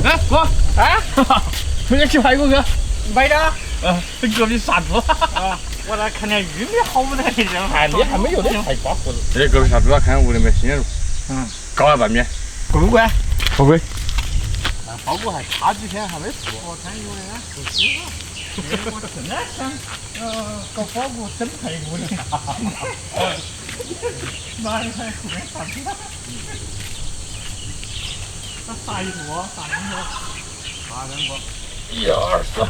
哎，哥，啊，回家去排骨哥。买的。这隔壁杀猪。啊，我那看见玉米好不得人，哎，你还没有的太刮胡子。这隔壁杀猪啊，看屋里面新鲜肉。高压拌面。贵不贵？不贵。那包谷还差几天还没出。我看有人不是了。我真的想，搞包谷整排骨的。妈的，还后面啥子？那啥一锅，啥两锅？啥两锅？1、2、4。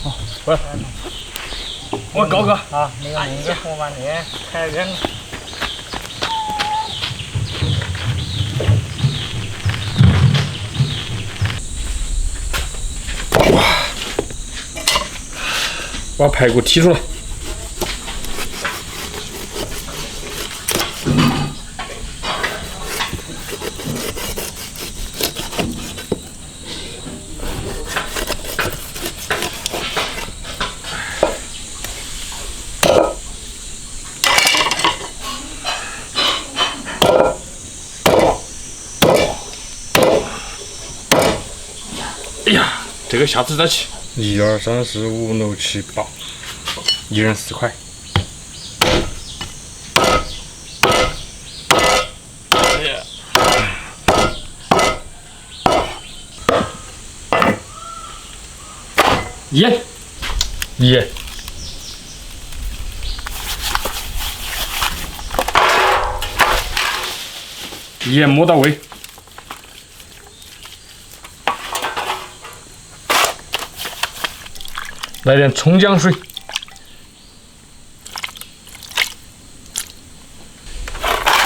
好，过来。我高哥啊，那个弄个红板面，开两个。把排骨剔出来。哎呀，这个下次再去。1、2、3、4、5、6、7、8，一人4块。盐，盐没到位。来点葱姜水，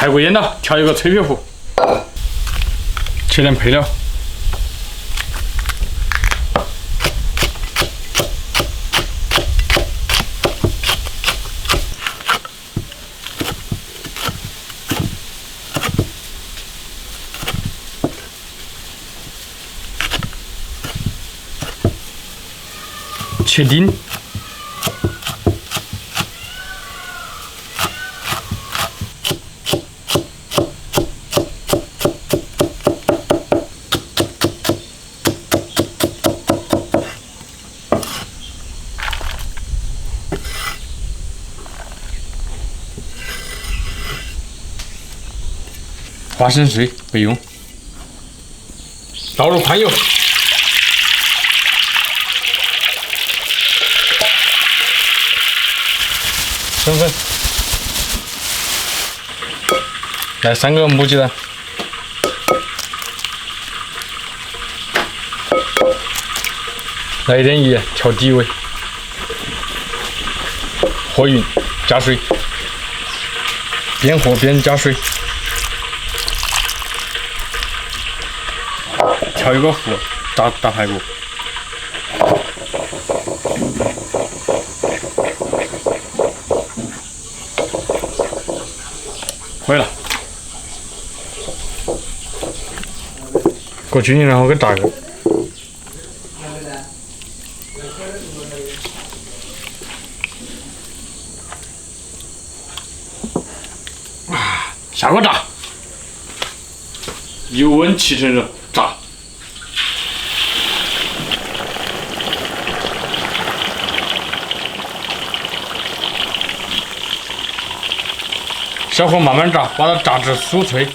排骨腌了，调一个脆皮糊，切点配料，切丁，花生碎备用，倒入宽油。生粉，来3个母鸡蛋，来一点盐调底味，和匀，加水，边和边加水，调一个糊，打排骨。会了，裹均匀，然后给炸个。下锅炸，油温7成热炸。小火慢慢炸，把它炸至酥脆。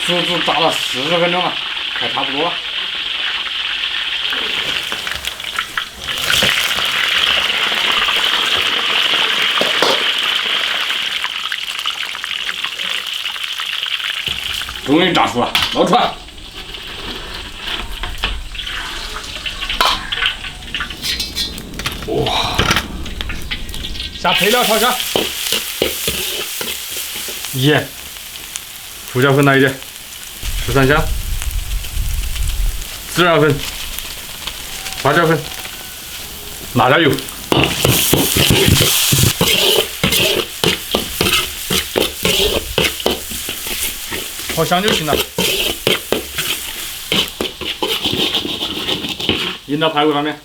足足炸了40分钟了，快差不多了。终于炸熟了，捞出来。哇！下配料调下，盐、胡椒粉来一点，十三香、孜然粉、花椒粉、辣椒油。好香就行了。引到排骨上面。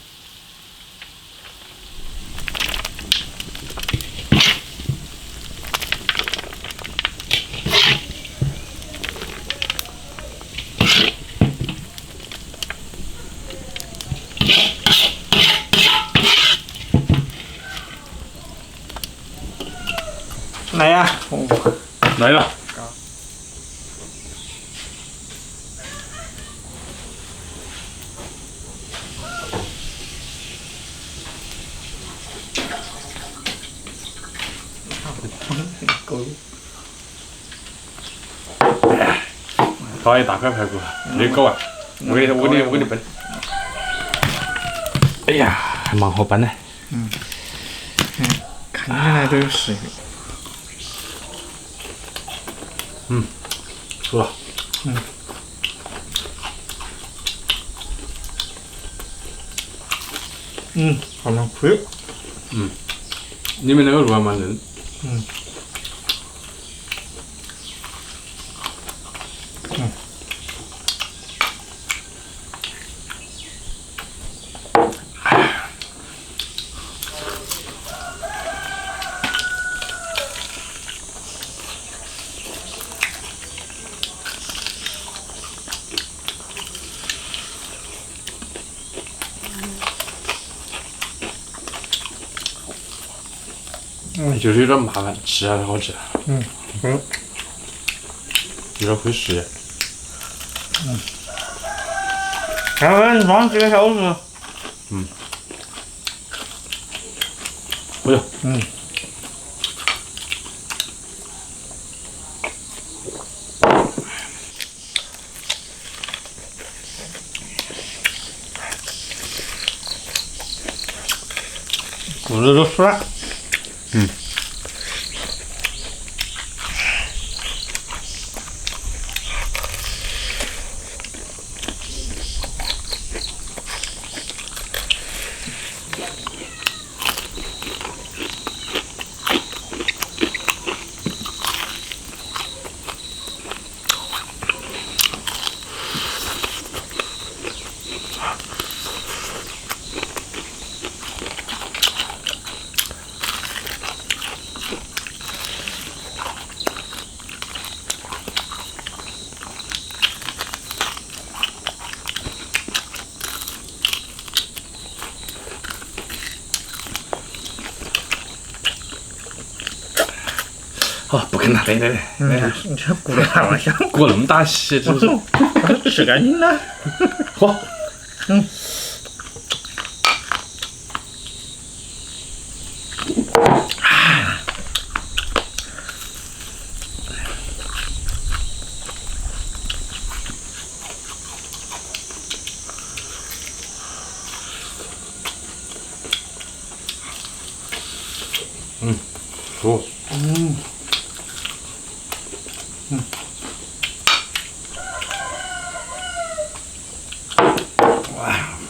来呀！来了。够。搞一大块排骨，没搞完。我给你笨。哎呀，还蛮好拌的。看起来都有食欲。熟了。还蛮脆。里面那个肉还蛮嫩。就是有点麻烦，吃还是好吃。有点费时间。还要装几个小时。哎呦，骨头都熟了。好，不啃了，来，你这骨头还往下，裹那么大血，真是。吃干净了。好。熟。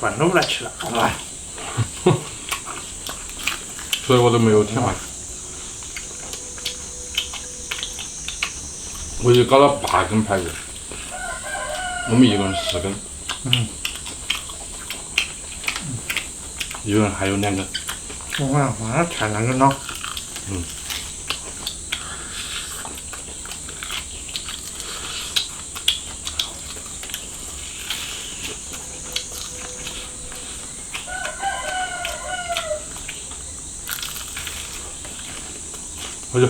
饭都不来吃了。所以我都没有添饭。我就搞了8根排骨，我们一个人10根。一个人还有2根。我那才2根呢。回去。